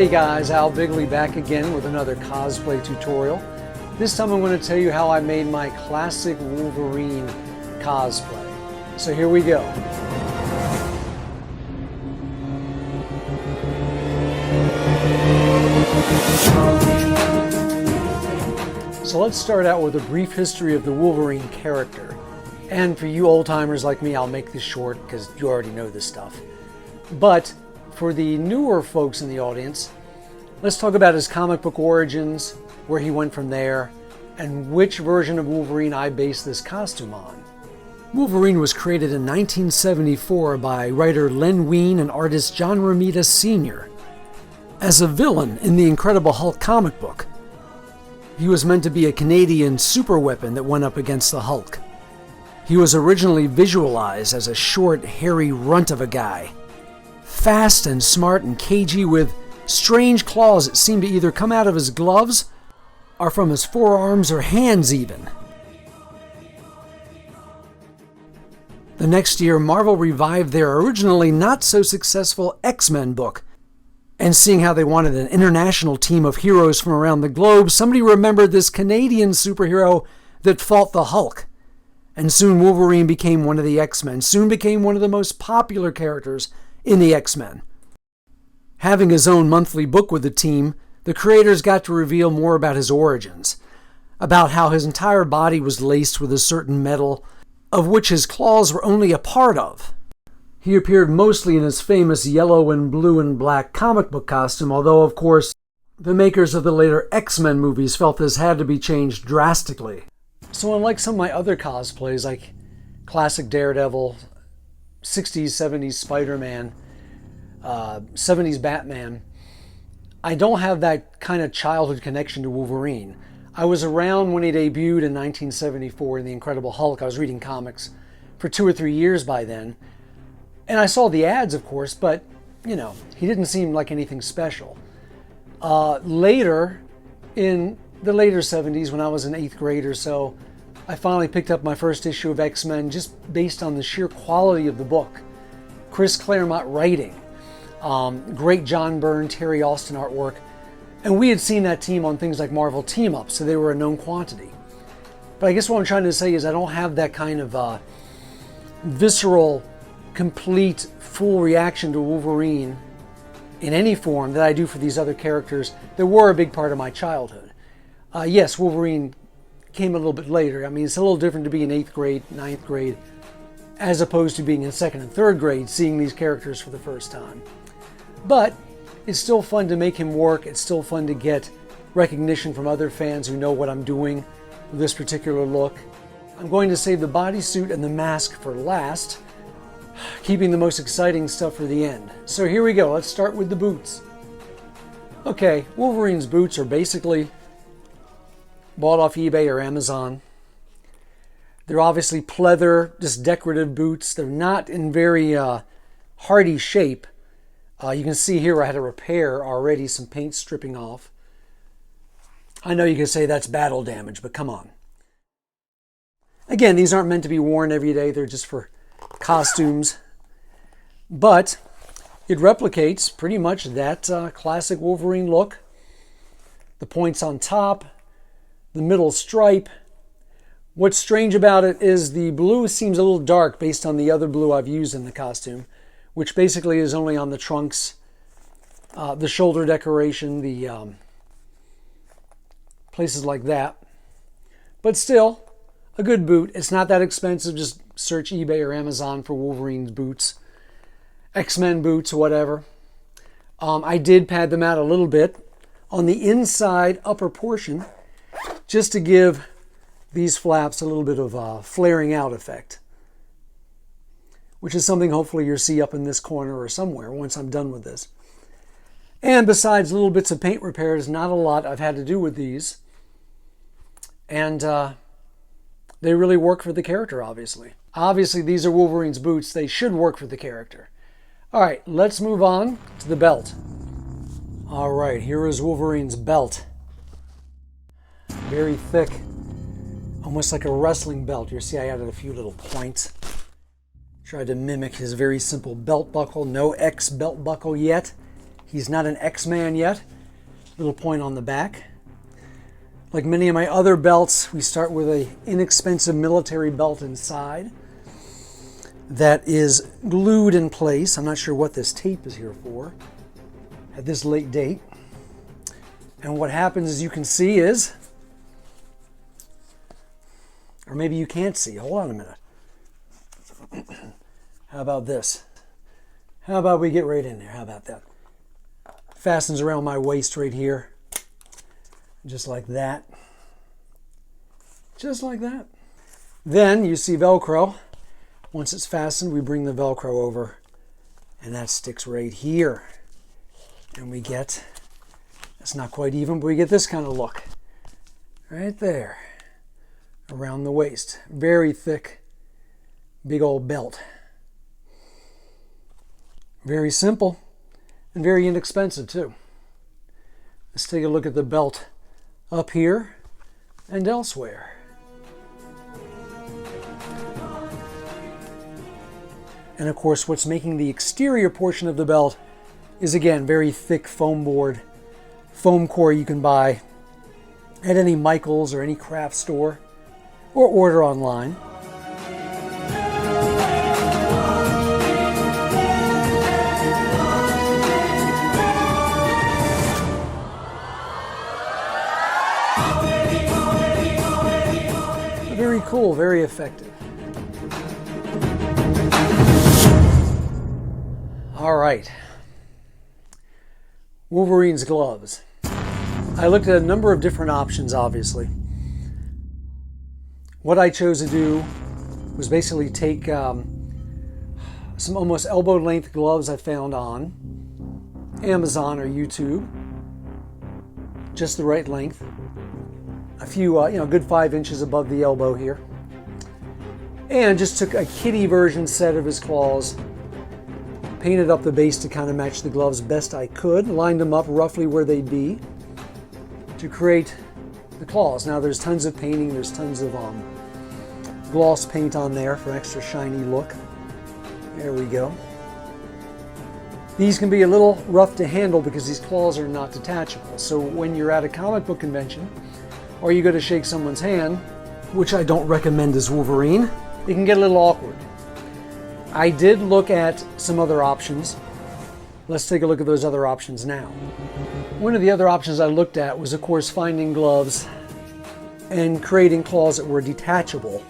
Hey guys, Al Bigley back again with another cosplay tutorial. This time I'm going to tell you how I made my classic Wolverine cosplay. So here we go. So let's start out with a brief history of the Wolverine character. And for you old-timers like me, I'll make this short because you already know this stuff. But for the newer folks in the audience, let's talk about his comic book origins, where he went from there, and which version of Wolverine I based this costume on. Wolverine was created in 1974 by writer Len Wein and artist John Romita Sr. as a villain in the Incredible Hulk comic book. He was meant to be a Canadian superweapon that went up against the Hulk. He was originally visualized as a short, hairy runt of a guy, fast and smart and cagey with strange claws that seemed to either come out of his gloves or from his forearms or hands even. The next year, Marvel revived their originally not-so-successful X-Men book, and seeing how they wanted an international team of heroes from around the globe, somebody remembered this Canadian superhero that fought the Hulk. And soon Wolverine became one of the X-Men, soon became one of the most popular characters in the X-Men. Having his own monthly book with the team, the creators got to reveal more about his origins, about how his entire body was laced with a certain metal, of which his claws were only a part of. He appeared mostly in his famous yellow and blue and black comic book costume, although, of course, the makers of the later X-Men movies felt this had to be changed drastically. So unlike some of my other cosplays, like classic Daredevil, 60s, 70s Spider-Man, 70s Batman, I don't have that kind of childhood connection to Wolverine. I was around when he debuted in 1974 in The Incredible Hulk. I was reading comics for 2 or 3 years by then. And I saw the ads, of course, but, you know, he didn't seem like anything special. Later, in the later 70s, when I was in 8th grade or so, I finally picked up my first issue of X-Men just based on the sheer quality of the book. Chris Claremont writing, great John Byrne, Terry Austin artwork, and we had seen that team on things like Marvel Team-Up, so they were a known quantity. But I guess what I'm trying to say is I don't have that kind of visceral, complete, full reaction to Wolverine in any form that I do for these other characters that were a big part of my childhood. Yes, Wolverine came a little bit later. I mean, it's a little different to be in 8th grade, 9th grade, as opposed to being in 2nd and 3rd grade, seeing these characters for the first time. But it's still fun to make him work. It's still fun to get recognition from other fans who know what I'm doing with this particular look. I'm going to save the bodysuit and the mask for last, keeping the most exciting stuff for the end. So here we go. Let's start with the boots. Okay, Wolverine's boots are basically bought off eBay or Amazon. They're obviously pleather, just decorative boots. They're not in very hardy shape. You can see here I had to repair already, some paint stripping off. I know you can say that's battle damage, but come on. Again, these aren't meant to be worn every day. They're just for costumes. But it replicates pretty much that classic Wolverine look. The points on top, the middle stripe. What's strange about it is the blue seems a little dark based on the other blue I've used in the costume, which basically is only on the trunks, the shoulder decoration, the places like that. But still, a good boot. It's not that expensive. Just search eBay or Amazon for Wolverine's boots, X-Men boots, whatever. I did pad them out a little bit on the inside upper portion, just to give these flaps a little bit of flaring out effect, which is something hopefully you'll see up in this corner or somewhere once I'm done with this. And besides little bits of paint repairs, not a lot I've had to do with these. And they really work for the character, obviously. Obviously, these are Wolverine's boots. They should work for the character. All right, let's move on to the belt. All right, here is Wolverine's belt. Very thick, almost like a wrestling belt. You see I added a few little points. Tried to mimic his very simple belt buckle. No X belt buckle yet. He's not an X-Man yet. Little point on the back. Like many of my other belts, we start with an inexpensive military belt inside that is glued in place. I'm not sure what this tape is here for at this late date. And what happens, as you can see, is, or maybe you can't see, hold on a minute. How about this? How about we get right in there? How about that? Fastens around my waist right here. Just like that. Just like that. Then you see Velcro. Once it's fastened, we bring the Velcro over and that sticks right here. And we get, it's not quite even, but we get this kind of look. Right there. Around the waist. Very thick, big old belt. Very simple and very inexpensive too. Let's take a look at the belt up here and elsewhere. And of course, what's making the exterior portion of the belt is, again, very thick foam board, foam core you can buy at any Michaels or any craft store or order online. Very cool, very effective. All right. Wolverine's gloves. I looked at a number of different options, obviously. What I chose to do was basically take some almost elbow length gloves I found on Amazon or YouTube. Just the right length. A few, good 5 inches above the elbow here. And just took a kitty version set of his claws, painted up the base to kind of match the gloves best I could, lined them up roughly where they'd be to create the claws. Now there's tons of painting, there's tons of gloss paint on there for an extra shiny look. There we go. These can be a little rough to handle because these claws are not detachable. So when you're at a comic book convention, or you go to shake someone's hand, which I don't recommend as Wolverine, it can get a little awkward. I did look at some other options. Let's take a look at those other options now. One of the other options I looked at was, of course, finding gloves and creating claws that were detachable,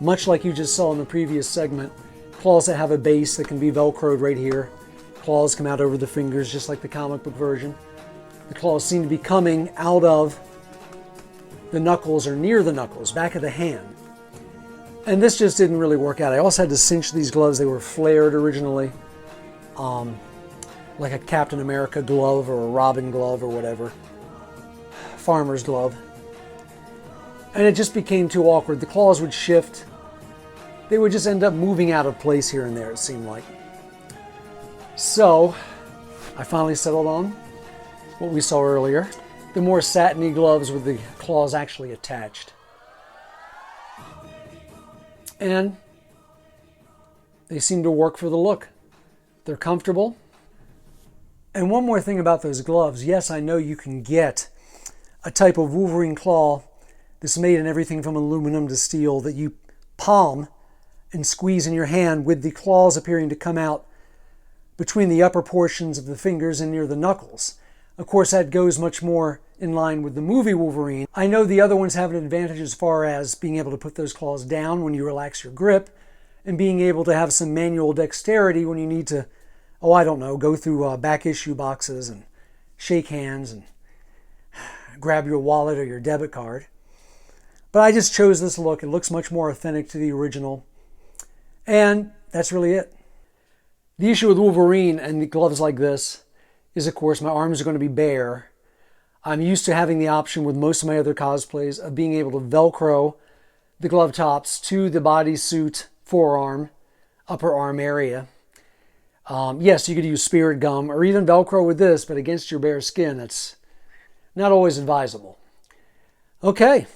much like you just saw in the previous segment. Claws that have a base that can be Velcroed right here. Claws come out over the fingers, just like the comic book version. The claws seem to be coming out of the knuckles or near the knuckles, back of the hand. And this just didn't really work out. I also had to cinch these gloves. They were flared originally, like a Captain America glove or a Robin glove or whatever, farmer's glove. And it just became too awkward. The claws would shift. They would just end up moving out of place here and there, it seemed like. So I finally settled on what we saw earlier. The more satiny gloves with the claws actually attached. And they seem to work for the look. They're comfortable. And one more thing about those gloves. Yes, I know you can get a type of Wolverine claw that's made in everything from aluminum to steel that you palm and squeeze in your hand with the claws appearing to come out between the upper portions of the fingers and near the knuckles. Of course, that goes much more in line with the movie Wolverine. I know the other ones have an advantage as far as being able to put those claws down when you relax your grip and being able to have some manual dexterity when you need to, go through back issue boxes and shake hands and grab your wallet or your debit card. But I just chose this look. It looks much more authentic to the original. And that's really it. The issue with Wolverine and the gloves like this is, of course, my arms are going to be bare. I'm used to having the option with most of my other cosplays of being able to Velcro the glove tops to the bodysuit forearm, upper arm area. Yes, you could use spirit gum or even Velcro with this, but against your bare skin, that's not always advisable. Okay,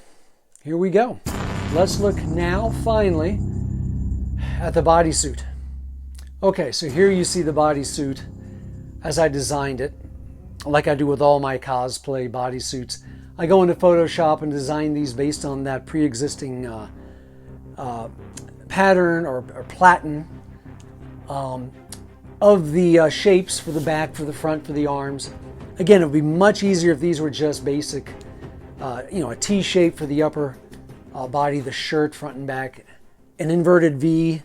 here we go. Let's look now, finally, at the bodysuit. Okay, so here you see the bodysuit as I designed it, like I do with all my cosplay bodysuits. I go into Photoshop and design these based on that pre-existing pattern or platen of the shapes for the back, for the front, for the arms. Again, it would be much easier if these were just basic, a T shape for the upper body, the shirt, front and back, an inverted V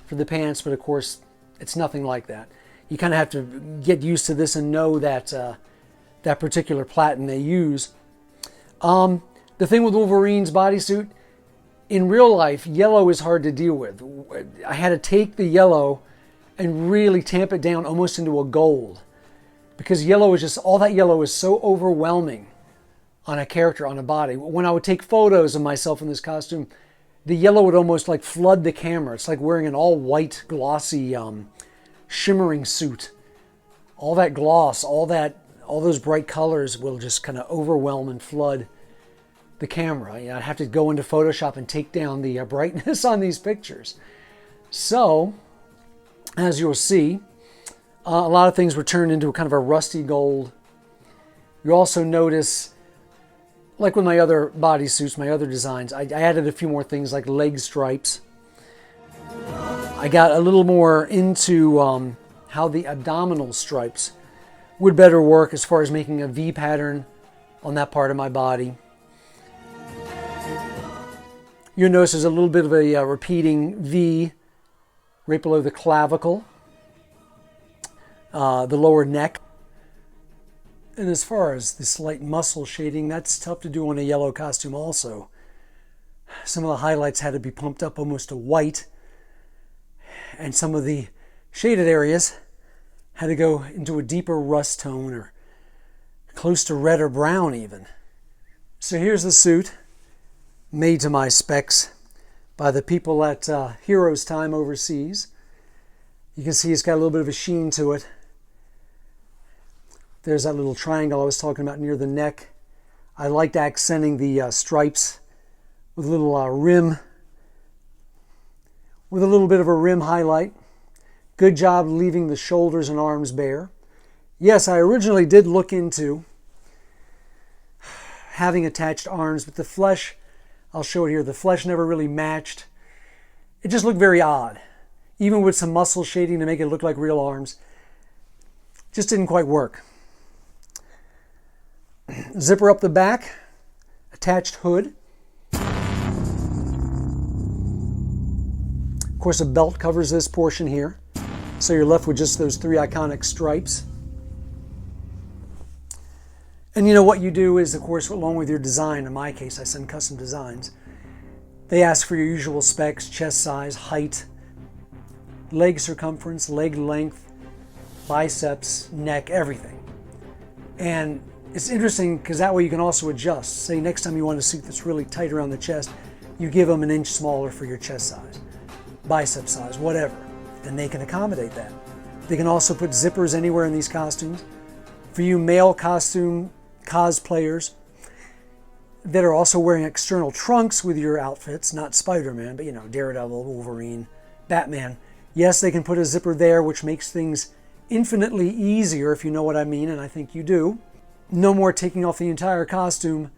for the pants, but of course, it's nothing like that. You kind of have to get used to this and know that that particular platen they use. The thing with Wolverine's bodysuit, in real life, yellow is hard to deal with. I had to take the yellow and really tamp it down almost into a gold, because yellow is just, all that yellow is so overwhelming on a character, on a body. When I would take photos of myself in this costume, the yellow would almost like flood the camera. It's like wearing an all white, glossy, shimmering suit. All that gloss, all those bright colors will just kind of overwhelm and flood the camera. I'd have to go into Photoshop and take down the brightness on these pictures. So, as you'll see, a lot of things were turned into kind of a rusty gold. You also notice, like with my other bodysuits, my other designs, I added a few more things like leg stripes. I got a little more into how the abdominal stripes would better work as far as making a V pattern on that part of my body. You'll notice there's a little bit of a repeating V right below the clavicle, the lower neck. And as far as the slight muscle shading, that's tough to do on a yellow costume also. Some of the highlights had to be pumped up almost to white, and some of the shaded areas had to go into a deeper rust tone or close to red or brown even. So here's the suit, made to my specs by the people at Heroes Time overseas. You can see it's got a little bit of a sheen to it. There's that little triangle I was talking about near the neck. I liked accenting the stripes with a little rim, with a little bit of a rim highlight. Good job leaving the shoulders and arms bare. Yes, I originally did look into having attached arms, but the flesh, I'll show it here, the flesh never really matched. It just looked very odd. Even with some muscle shading to make it look like real arms, just didn't quite work. Zipper up the back, attached hood. Of course, a belt covers this portion here, so you're left with just those three iconic stripes. And you know what you do is, of course, along with your design, in my case, I send custom designs, they ask for your usual specs: chest size, height, leg circumference, leg length, biceps, neck, everything. And it's interesting because that way you can also adjust. Say next time you want a suit that's really tight around the chest, you give them an inch smaller for your chest size, bicep size, whatever, and they can accommodate that. They can also put zippers anywhere in these costumes. For you male costume cosplayers that are also wearing external trunks with your outfits, not Spider-Man, but Daredevil, Wolverine, Batman, yes, they can put a zipper there, which makes things infinitely easier, if you know what I mean, and I think you do. No more taking off the entire costume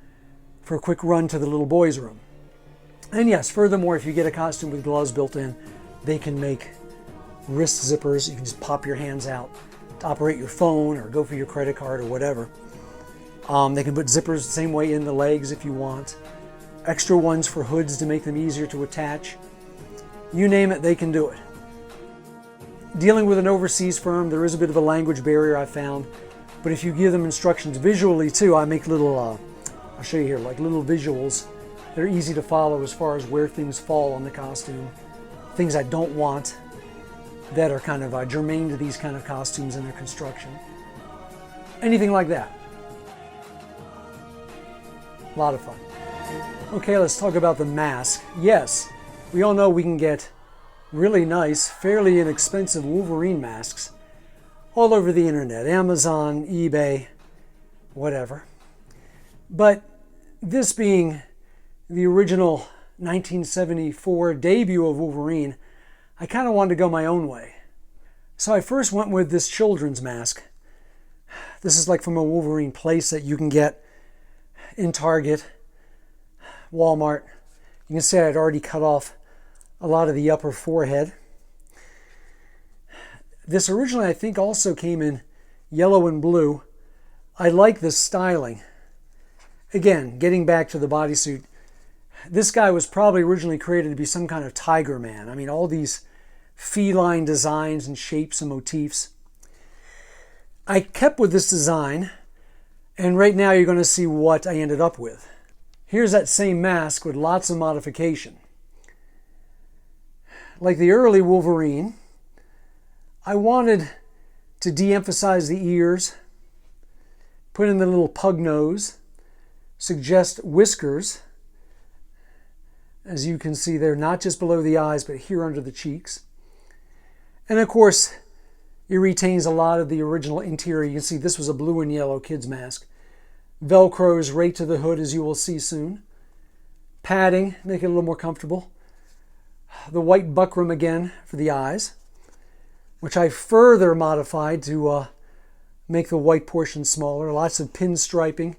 for a quick run to the little boys' room. And yes, furthermore, if you get a costume with gloves built in, they can make wrist zippers. You can just pop your hands out to operate your phone or go for your credit card or whatever. They can put zippers the same way in the legs if you want. Extra ones for hoods to make them easier to attach. You name it, they can do it. Dealing with an overseas firm, there is a bit of a language barrier I found, but if you give them instructions visually too, I make little, I'll show you here, like little visuals that are easy to follow as far as where things fall on the costume, things I don't want that are kind of germane to these kind of costumes and their construction. Anything like that. A lot of fun. Okay, let's talk about the mask. Yes, we all know we can get really nice, fairly inexpensive Wolverine masks all over the internet, Amazon, eBay, whatever. But this being the original 1974 debut of Wolverine, I kind of wanted to go my own way. So I first went with this children's mask This is like from a Wolverine playset you can get in Target, Walmart. You can see I'd already cut off a lot of the upper forehead. This originally I think also came in yellow and blue. I like this styling. Again, getting back to the bodysuit, this guy was probably originally created to be some kind of tiger man. I mean, all these feline designs and shapes and motifs. I kept with this design, and right now you're going to see what I ended up with. Here's that same mask with lots of modification. Like the early Wolverine, I wanted to de-emphasize the ears, put in the little pug nose, suggest whiskers. As you can see, they're not just below the eyes, but here under the cheeks. And of course, it retains a lot of the original interior. You can see this was a blue and yellow kid's mask. Velcros right to the hood, as you will see soon. Padding, make it a little more comfortable. The white buckram again for the eyes, which I further modified to make the white portion smaller. Lots of pinstriping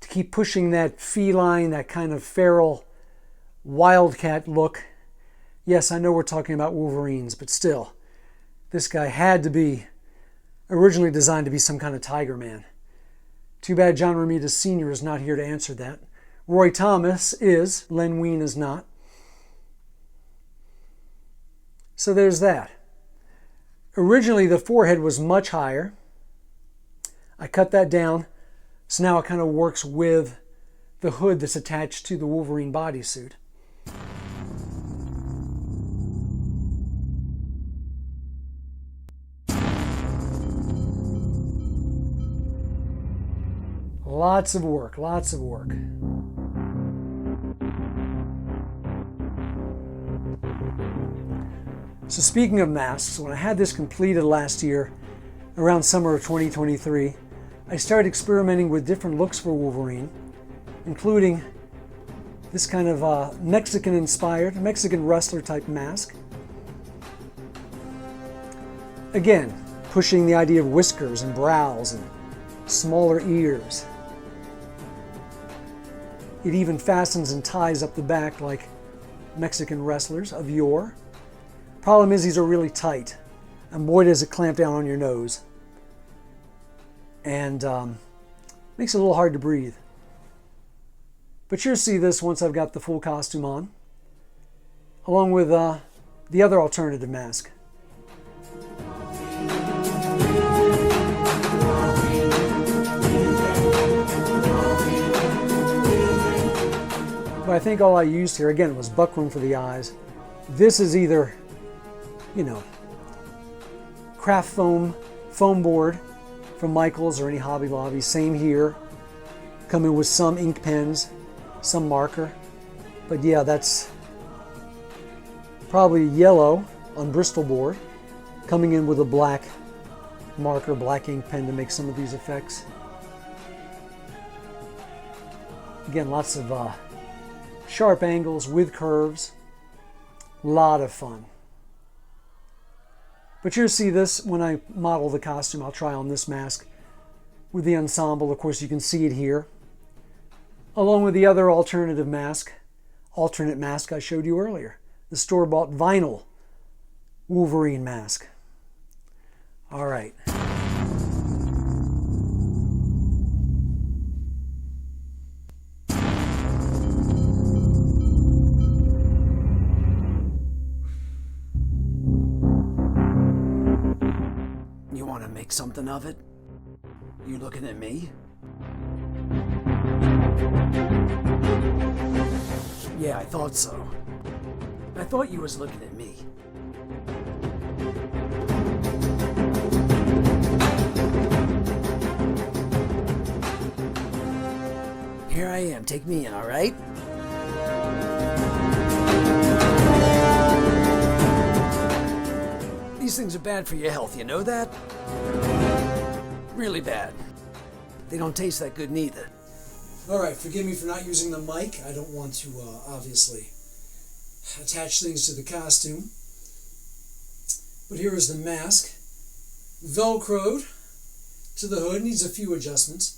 to keep pushing that feline, that kind of feral wildcat look. Yes, I know we're talking about Wolverines, but still, this guy had to be originally designed to be some kind of tiger man. Too bad John Romita Sr. is not here to answer that. Roy Thomas is, Len Wein is not. So there's that. Originally the forehead was much higher. I cut that down, so now it kind of works with the hood that's attached to the Wolverine bodysuit. Lots of work, lots of work. So speaking of masks, when I had this completed last year, around summer of 2023, I started experimenting with different looks for Wolverine, including this kind of Mexican-inspired, Mexican wrestler type mask. Again, pushing the idea of whiskers and brows and smaller ears. It even fastens and ties up the back like Mexican wrestlers of yore. Problem is, these are really tight, and boy does it clamp down on your nose. And makes it a little hard to breathe. But you'll see this once I've got the full costume on, along with the other alternative mask. But I think all I used here, again, was buckram for the eyes. This is either, craft foam board from Michaels or any Hobby Lobby. Same here. Coming with some ink pens, some marker. But yeah, that's probably yellow on Bristol board. Coming in with a black marker, black ink pen to make some of these effects. Again, lots of sharp angles with curves. A lot of fun. But you'll see this when I model the costume. I'll try on this mask with the ensemble. Of course, you can see it here, along with the other alternate mask I showed you earlier, the store-bought vinyl Wolverine mask. All right. You want to make something of it? You looking at me? Yeah, I thought so. I thought you was looking at me. Here I am. Take me in, all right? These things are bad for your health, you know that? Really bad. They don't taste that good neither. Alright, forgive me for not using the mic. I don't want to, obviously, attach things to the costume. But here is the mask. Velcroed to the hood. It needs a few adjustments.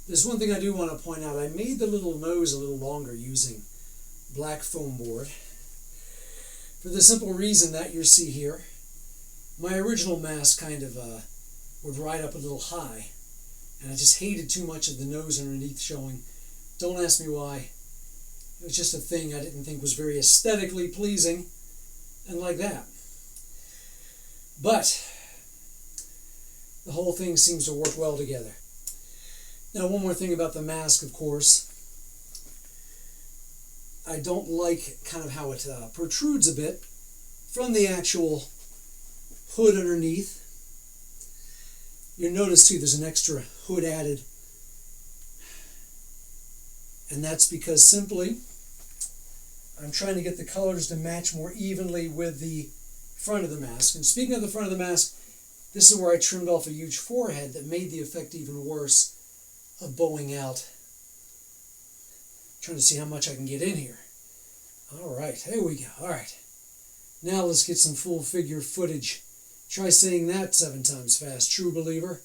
There's one thing I do want to point out. I made the little nose a little longer using black foam board for the simple reason that you see here. My original mask kind of would ride up a little high, and I just hated too much of the nose underneath showing. Don't ask me why. It was just a thing I didn't think was very aesthetically pleasing, and like that. But the whole thing seems to work well together. Now, one more thing about the mask, of course. I don't like kind of how it protrudes a bit from the actual hood underneath. You'll notice too there's an extra hood added, and that's because simply I'm trying to get the colors to match more evenly with the front of the mask. And speaking of the front of the mask, this is where I trimmed off a huge forehead that made the effect even worse of bowing out. Trying to see how much I can get in here. All right, there we go. All right, now let's get some full figure footage. Try saying that 7 times fast, true believer.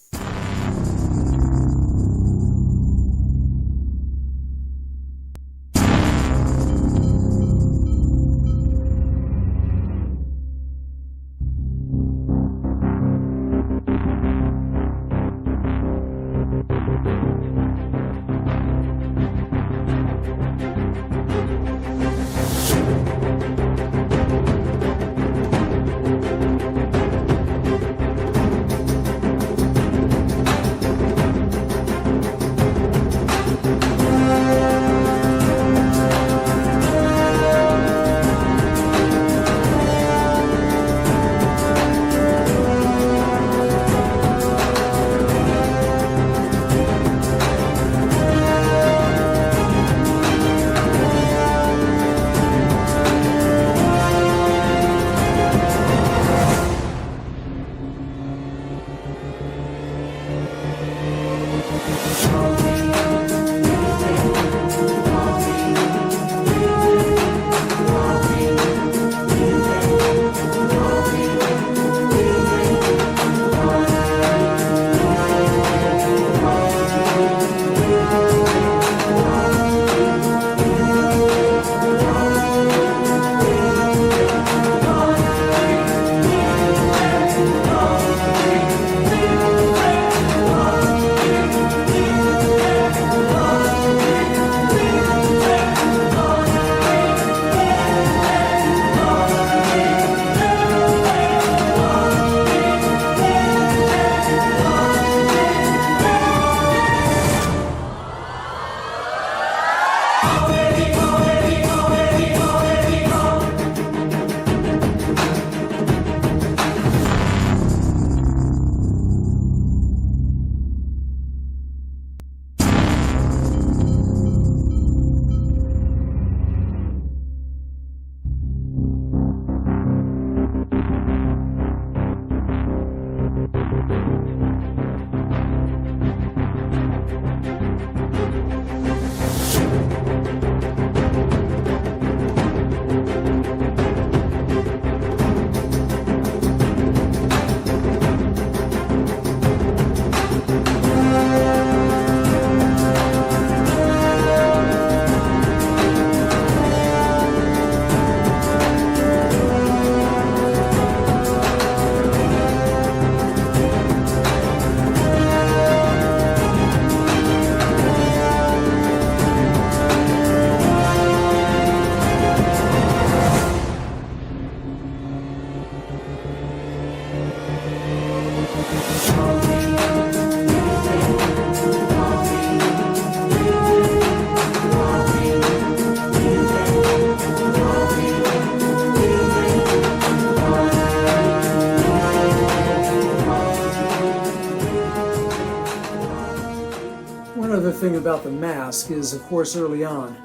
Thing about the mask is, of course, early on,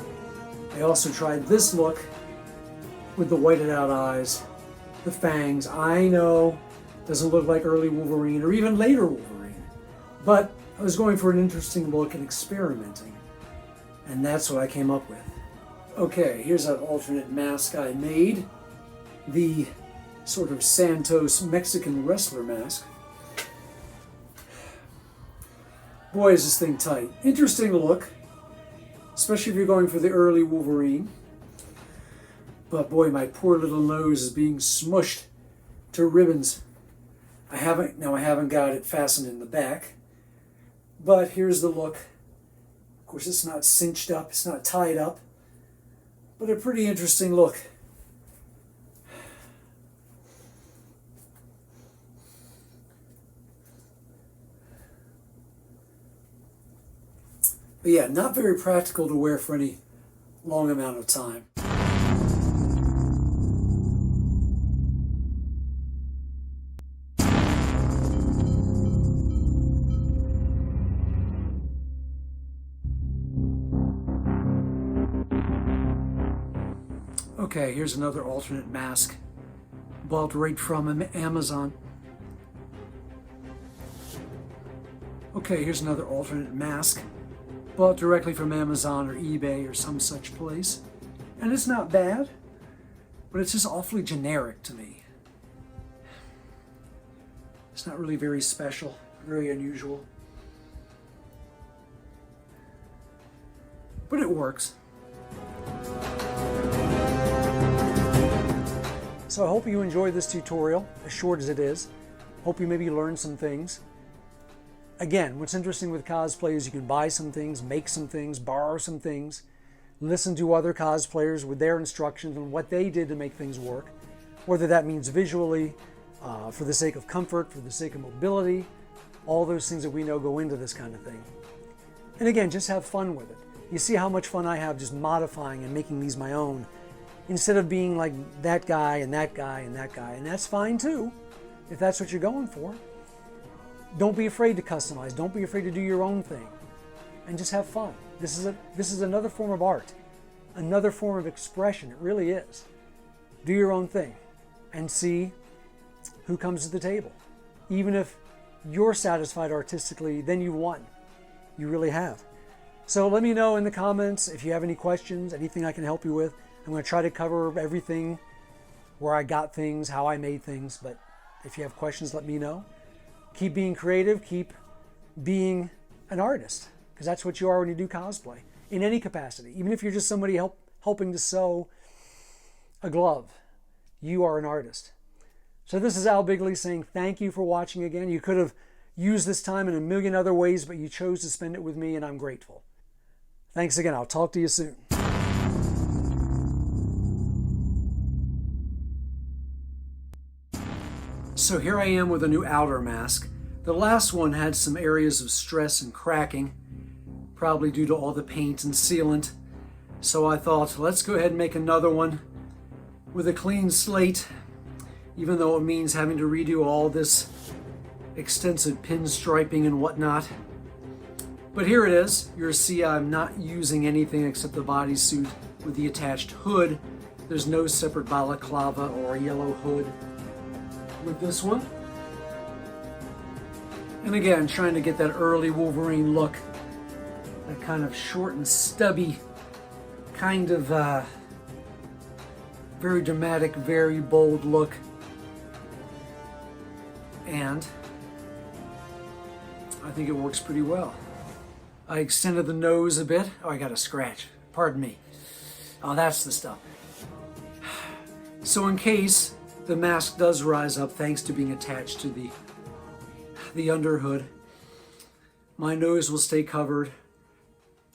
I also tried this look with the whited out eyes, the fangs. I know, doesn't look like early Wolverine or even later Wolverine, but I was going for an interesting look and experimenting, and that's what I came up with. Okay, here's an alternate mask I made, the sort of Santos Mexican wrestler mask. Boy, is this thing tight. Interesting look, especially if you're going for the early Wolverine. But boy, my poor little nose is being smushed to ribbons. I haven't got it fastened in the back. But here's the look. Of course, it's not cinched up, it's not tied up, but a pretty interesting look. But yeah, not very practical to wear for any long amount of time. Okay, here's another alternate mask, bought right from Amazon. Okay, here's another alternate mask, bought directly from Amazon or eBay or some such place. And it's not bad, but it's just awfully generic to me. It's not really very special, very unusual. But it works. So I hope you enjoyed this tutorial, as short as it is. Hope you maybe learned some things. Again, what's interesting with cosplay is you can buy some things, make some things, borrow some things, listen to other cosplayers with their instructions on what they did to make things work, whether that means visually, for the sake of comfort, for the sake of mobility, all those things that we know go into this kind of thing. And again, just have fun with it. You see how much fun I have just modifying and making these my own, instead of being like that guy and that guy and that guy. And that's fine too, if that's what you're going for. Don't be afraid to customize. Don't be afraid to do your own thing. And just have fun. This is another form of art. Another form of expression. It really is. Do your own thing and see who comes to the table. Even if you're satisfied artistically, then you won. You really have. So let me know in the comments if you have any questions, anything I can help you with. I'm going to try to cover everything, where I got things, how I made things, but if you have questions, let me know. Keep being creative, keep being an artist, because that's what you are when you do cosplay, in any capacity. Even if you're just somebody helping to sew a glove, you are an artist. So this is Al Bigley saying thank you for watching again. You could have used this time in a million other ways, but you chose to spend it with me, and I'm grateful. Thanks again. I'll talk to you soon. So here I am with a new outer mask. The last one had some areas of stress and cracking, probably due to all the paint and sealant. So I thought, let's go ahead and make another one with a clean slate, even though it means having to redo all this extensive pinstriping and whatnot. But here it is. You'll see I'm not using anything except the bodysuit with the attached hood. There's no separate balaclava or a yellow hood with this one. And again, trying to get that early Wolverine look, that kind of short and stubby, kind of very dramatic, very bold look. And I think it works pretty well. I extended the nose a bit. Oh, I got a scratch. Pardon me. Oh, that's the stuff. So in case the mask does rise up thanks to being attached to the underhood, my nose will stay covered.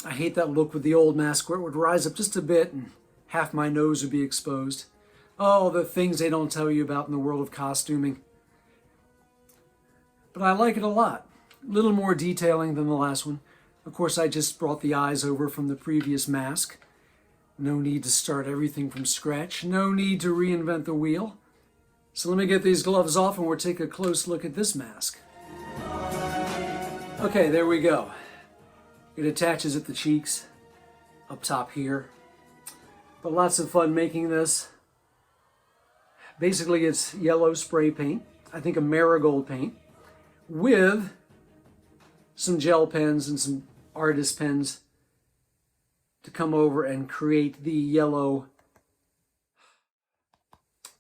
I hate that look with the old mask where it would rise up just a bit and half my nose would be exposed. Oh, the things they don't tell you about in the world of costuming. But I like it a lot. A little more detailing than the last one. Of course, I just brought the eyes over from the previous mask. No need to start everything from scratch. No need to reinvent the wheel. So let me get these gloves off and we'll take a close look at this mask. Okay, there we go. It attaches at the cheeks, up top here. But lots of fun making this. Basically, it's yellow spray paint, I think a marigold paint, with some gel pens and some artist pens to come over and create the yellow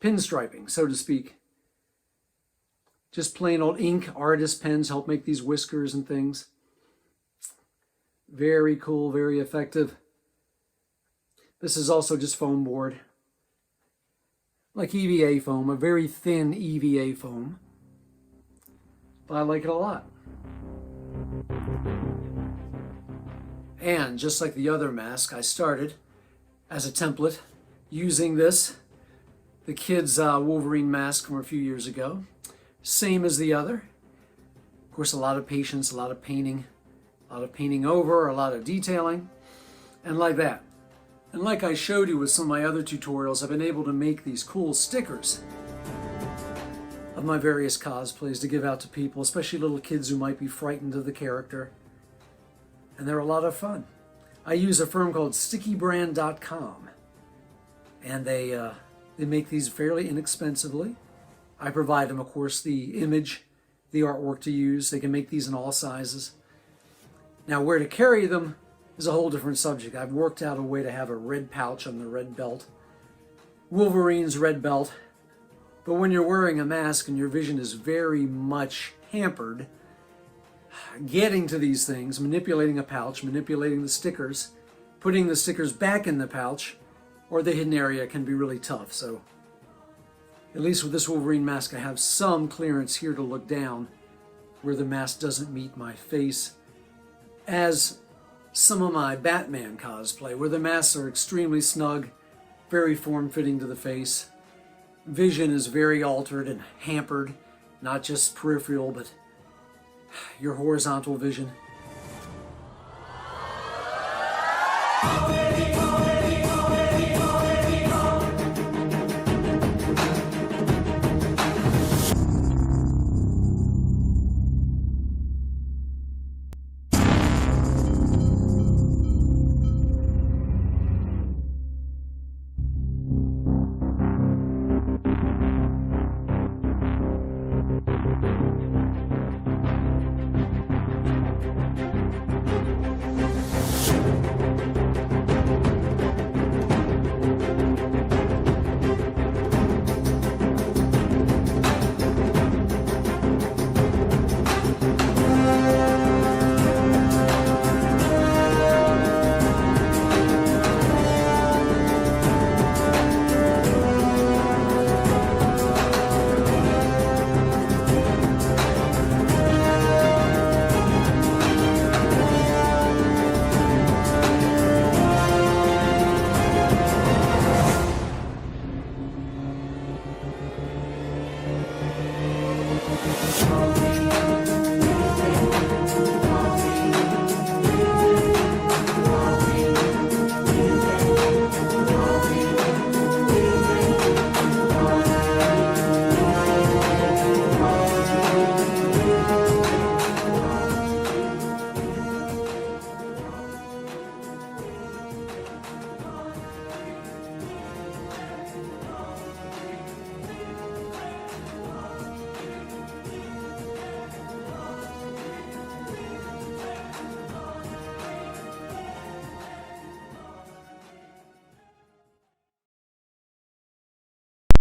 pinstriping, so to speak. Just plain old ink artist pens help make these whiskers and things. Very cool, very effective. This is also just foam board, like EVA foam, a very thin EVA foam. But I like it a lot. And just like the other mask, I started as a template using this, the kids' Wolverine mask from a few years ago. Same as the other. Of course, a lot of patience, a lot of painting over, a lot of detailing, and like that. And like I showed you with some of my other tutorials, I've been able to make these cool stickers of my various cosplays to give out to people, especially little kids who might be frightened of the character. And they're a lot of fun. I use a firm called stickybrand.com, and they make these fairly inexpensively. I provide them, of course, the image, the artwork to use. They can make these in all sizes. Now, where to carry them is a whole different subject. I've worked out a way to have a red pouch on the red belt, Wolverine's red belt. But when you're wearing a mask and your vision is very much hampered, getting to these things, manipulating a pouch, manipulating the stickers, putting the stickers back in the pouch or the hidden area can be really tough. So at least with this Wolverine mask, I have some clearance here to look down where the mask doesn't meet my face, as some of my Batman cosplay, where the masks are extremely snug, very form-fitting to the face. Vision is very altered and hampered, not just peripheral, but your horizontal vision.